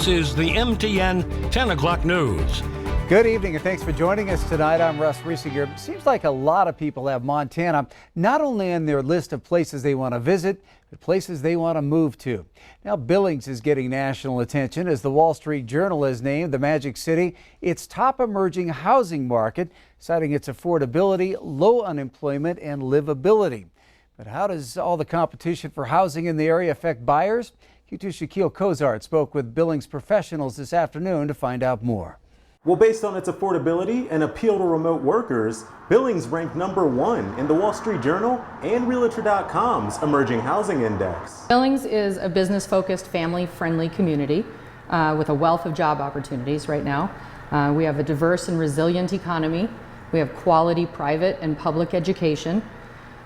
This is the MTN 10 o'clock news. Good evening and thanks for joining us tonight. I'm Russ Riesinger. Seems like a lot of people have Montana not only on their list of places they want to visit, but places they want to move to. Now Billings is getting national attention as the Wall Street Journal has named the Magic City its top emerging housing market, citing its affordability, low unemployment, and livability. But how does all the competition for housing in the area affect buyers? Q2's Shaquille Cozart spoke with Billings professionals this afternoon to find out more. Well, based on its affordability and appeal to remote workers, Billings ranked #1 in the Wall Street Journal and Realtor.com's Emerging Housing Index. Billings is a business-focused, family-friendly community with a wealth of job opportunities right now. We have a diverse and resilient economy. We have quality private and public education.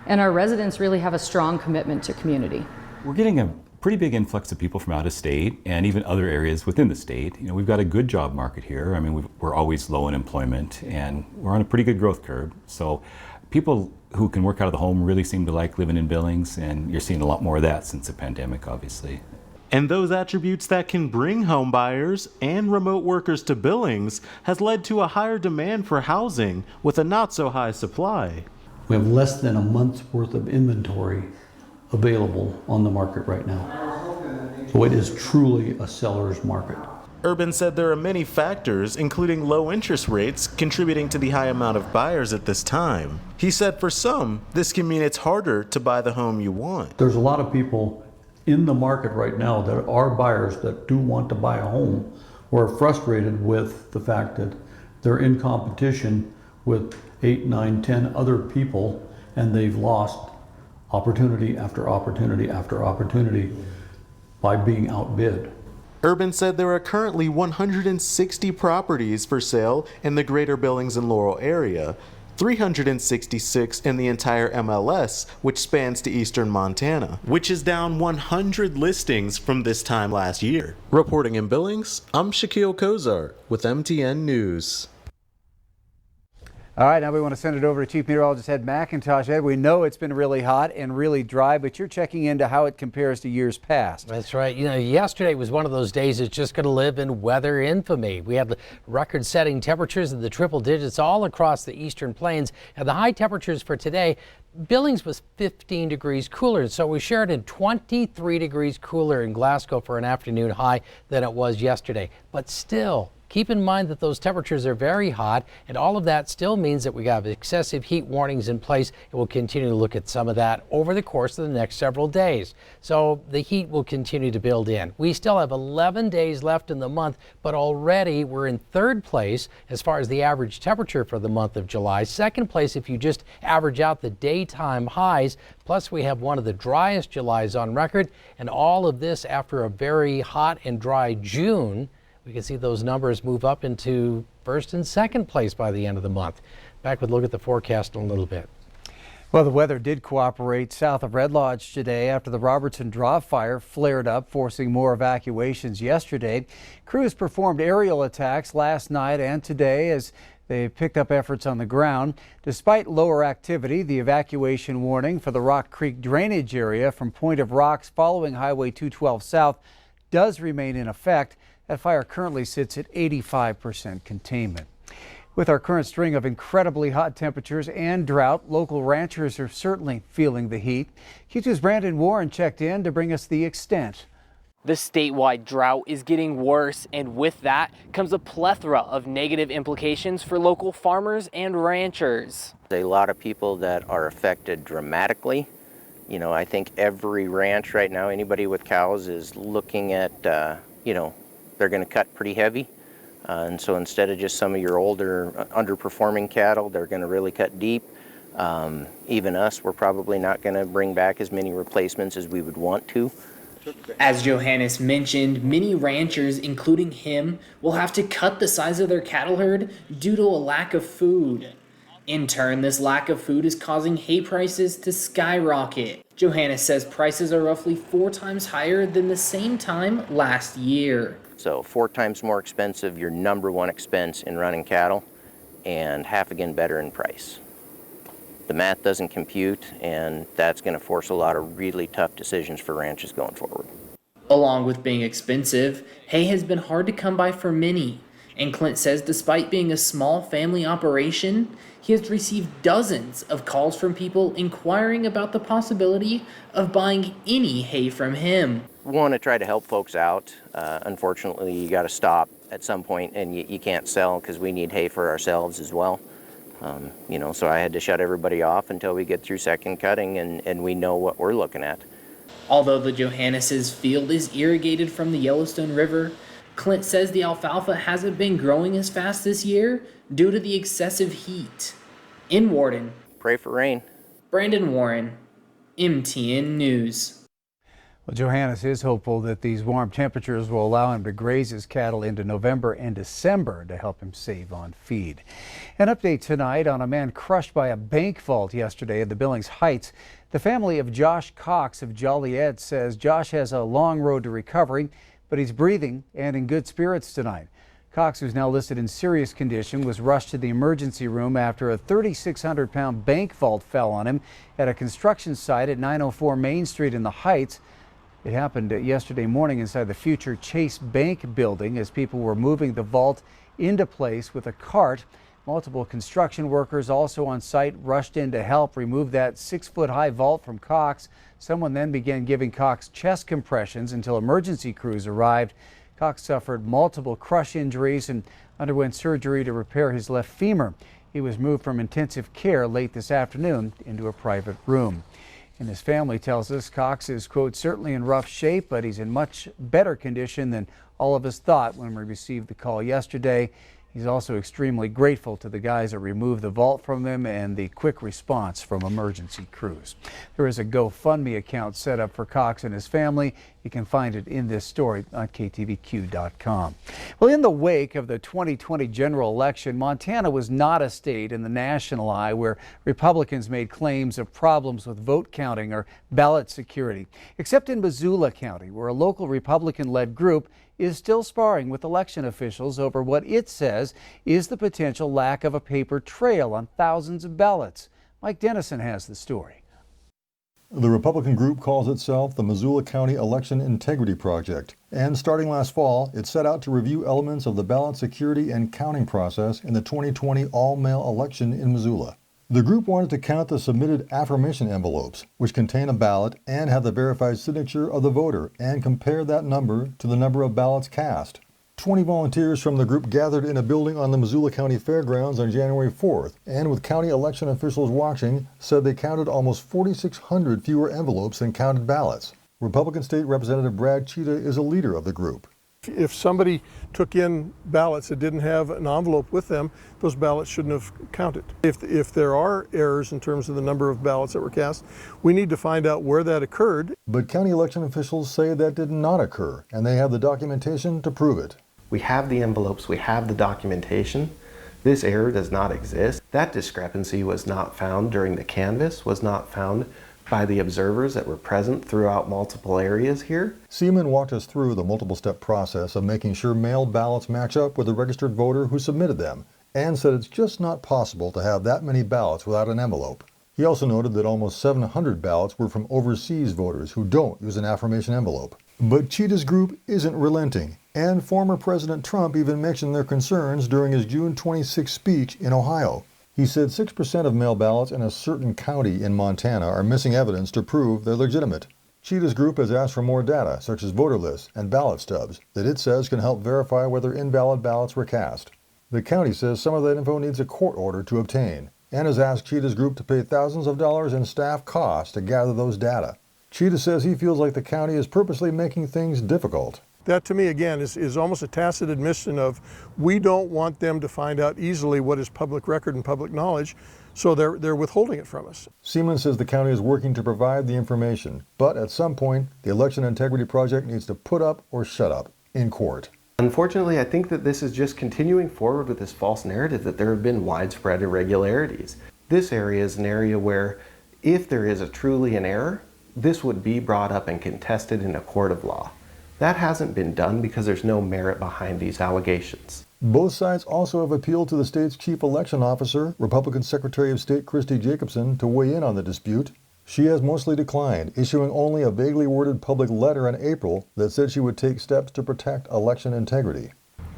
And our residents really have a strong commitment to community. We're getting a pretty big influx of people from out of state and even other areas within the state. You know, we've got a good job market here. I mean, we're always low in employment and we're on a pretty good growth curve. So people who can work out of the home really seem to like living in Billings, and you're seeing a lot more of that since the pandemic, obviously. And those attributes that can bring home buyers and remote workers to Billings has led to a higher demand for housing with a not so high supply. We have less than a month's worth of inventory available on the market right now. So it is truly a seller's market. Urban said there are many factors, including low interest rates, contributing to the high amount of buyers at this time. He said for some, this can mean it's harder to buy the home you want. There's a lot of people in the market right now that are buyers that do want to buy a home who are frustrated with the fact that they're in competition with 8, 9, 10 other people, and they've lost opportunity after opportunity after opportunity by being outbid. Urban said there are currently 160 properties for sale in the greater Billings and Laurel area, 366 in the entire MLS, which spans to eastern Montana, which is down 100 listings from this time last year. Reporting in Billings, I'm Shaquille Cozart with MTN News. All right, now we want to send it over to Chief Meteorologist Ed McIntosh. Ed, we know it's been really hot and really dry, but you're checking into how it compares to years past. That's right. You know, yesterday was one of those days that's just going to live in weather infamy. We had record-setting temperatures in the triple digits all across the eastern plains. And the high temperatures for today, Billings was 15 degrees cooler, so we shared in 23 degrees cooler in Glasgow for an afternoon high than it was yesterday. But still, keep in mind that those temperatures are very hot, and all of that still means that we have excessive heat warnings in place, and we'll continue to look at some of that over the course of the next several days. So the heat will continue to build in. We still have 11 days left in the month, but already we're in third place as far as the average temperature for the month of July. Second place if you just average out the daytime highs, plus we have one of the driest Julys on record, and all of this after a very hot and dry June. We can see those numbers move up into first and second place by the end of the month. Back with a look at the forecast in a little bit. Well, the weather did cooperate south of Red Lodge today after the Robertson Drought fire flared up, forcing more evacuations yesterday. Crews performed aerial attacks last night and today as they picked up efforts on the ground. Despite lower activity, the evacuation warning for the Rock Creek drainage area from Point of Rocks following Highway 212 south does remain in effect. That fire currently sits at 85% containment. With our current string of incredibly hot temperatures and drought, local ranchers are certainly feeling the heat. Q2's Brandon Warren checked in to bring us the extent. The statewide drought is getting worse, and with that comes a plethora of negative implications for local farmers and ranchers. A lot of people that are affected dramatically. You know, I think every ranch right now, anybody with cows is looking at, they're going to cut pretty heavy. And so instead of just some of your older underperforming cattle, they're going to really cut deep. Even us, we're probably not going to bring back as many replacements as we would want to. As Johannes mentioned, many ranchers, including him, will have to cut the size of their cattle herd due to a lack of food. In turn, this lack of food is causing hay prices to skyrocket. Johannes says prices are roughly 4 times higher than the same time last year. So 4 times more expensive, your number one expense in running cattle, and half again better in price. The math doesn't compute, and that's going to force a lot of really tough decisions for ranches going forward. Along with being expensive, hay has been hard to come by for many, and Clint says despite being a small family operation, he has received dozens of calls from people inquiring about the possibility of buying any hay from him. We want to try to help folks out. Unfortunately, you got to stop at some point, and you can't sell because we need hay for ourselves as well. So I had to shut everybody off until we get through second cutting and we know what we're looking at. Although the Johannes' field is irrigated from the Yellowstone River, Clint says the alfalfa hasn't been growing as fast this year due to the excessive heat. In Warden, Pray for rain. Brandon Warren, MTN News. Well, Johannes is hopeful that these warm temperatures will allow him to graze his cattle into November and December to help him save on feed. An update tonight on a man crushed by a bank vault yesterday at the Billings Heights. The family of Josh Cox of Joliet says Josh has a long road to recovery, but he's breathing and in good spirits tonight. Cox, who's now listed in serious condition, was rushed to the emergency room after a 3,600-pound bank vault fell on him at a construction site at 904 Main Street in the Heights. It happened yesterday morning inside the future Chase Bank building as people were moving the vault into place with a cart. Multiple construction workers also on site rushed in to help remove that 6-foot-high vault from Cox. Someone then began giving Cox chest compressions until emergency crews arrived. Cox suffered multiple crush injuries and underwent surgery to repair his left femur. He was moved from intensive care late this afternoon into a private room. And his family tells us Cox is, quote, certainly in rough shape, but he's in much better condition than all of us thought when we received the call yesterday. He's also extremely grateful to the guys that removed the vault from him and the quick response from emergency crews. There is a GoFundMe account set up for Cox and his family. You can find it in this story on KTVQ.com. Well, in the wake of the 2020 general election, Montana was not a state in the national eye where Republicans made claims of problems with vote counting or ballot security, except in Missoula County, where a local Republican-led group is still sparring with election officials over what it says is the potential lack of a paper trail on thousands of ballots. Mike Dennison has the story. The Republican group calls itself the Missoula County Election Integrity Project, and starting last fall, it set out to review elements of the ballot security and counting process in the 2020 all-mail election in Missoula. The group wanted to count the submitted affirmation envelopes, which contain a ballot and have the verified signature of the voter, and compare that number to the number of ballots cast. 20 volunteers from the group gathered in a building on the Missoula County Fairgrounds on January 4th, and with county election officials watching, said they counted almost 4,600 fewer envelopes than counted ballots. Republican State Representative Brad Cheetah is a leader of the group. If somebody took in ballots that didn't have an envelope with them, those ballots shouldn't have counted. If there are errors in terms of the number of ballots that were cast, we need to find out where that occurred. But county election officials say that did not occur, and they have the documentation to prove it. We have the envelopes, we have the documentation. This error does not exist. That discrepancy was not found during the canvass, was not found by the observers that were present throughout multiple areas here. Seaman walked us through the multiple-step process of making sure mailed ballots match up with the registered voter who submitted them, and said it's just not possible to have that many ballots without an envelope. He also noted that almost 700 ballots were from overseas voters who don't use an affirmation envelope. But Cheetah's group isn't relenting, and former President Trump even mentioned their concerns during his June 26 speech in Ohio. He said 6% of mail ballots in a certain county in Montana are missing evidence to prove they're legitimate. Cheetah's group has asked for more data, such as voter lists and ballot stubs, that it says can help verify whether invalid ballots were cast. The county says some of that info needs a court order to obtain, and has asked Cheetah's group to pay thousands of dollars in staff costs to gather those data. Cheetah says he feels like the county is purposely making things difficult. That to me again is almost a tacit admission of we don't want them to find out easily what is public record and public knowledge, so they're withholding it from us. Seaman says the county is working to provide the information, but at some point the Election Integrity Project needs to put up or shut up in court. Unfortunately, I think that this is just continuing forward with this false narrative that there have been widespread irregularities. This area is an area where if there is truly an error, this would be brought up and contested in a court of law. That hasn't been done because there's no merit behind these allegations. Both sides also have appealed to the state's chief election officer, Republican Secretary of State Christy Jacobson, to weigh in on the dispute. She has mostly declined, issuing only a vaguely worded public letter in April that said she would take steps to protect election integrity.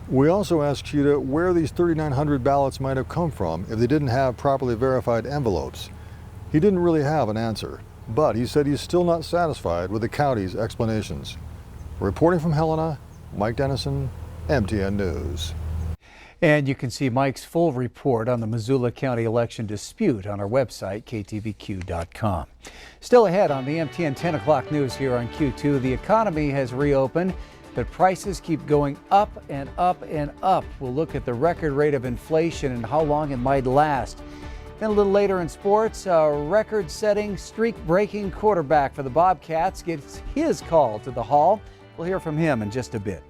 We also asked Cheetah where these 3,900 ballots might have come from if they didn't have properly verified envelopes. He didn't really have an answer, but he said he's still not satisfied with the county's explanations. Reporting from Helena, Mike Dennison, MTN News. And you can see Mike's full report on the Missoula County election dispute on our website, ktvq.com. Still ahead on the MTN 10 o'clock news here on Q2, the economy has reopened, but prices keep going up and up and up. We'll look at the record rate of inflation and how long it might last. Then a little later in sports, a record-setting, streak-breaking quarterback for the Bobcats gets his call to the Hall. We'll hear from him in just a bit.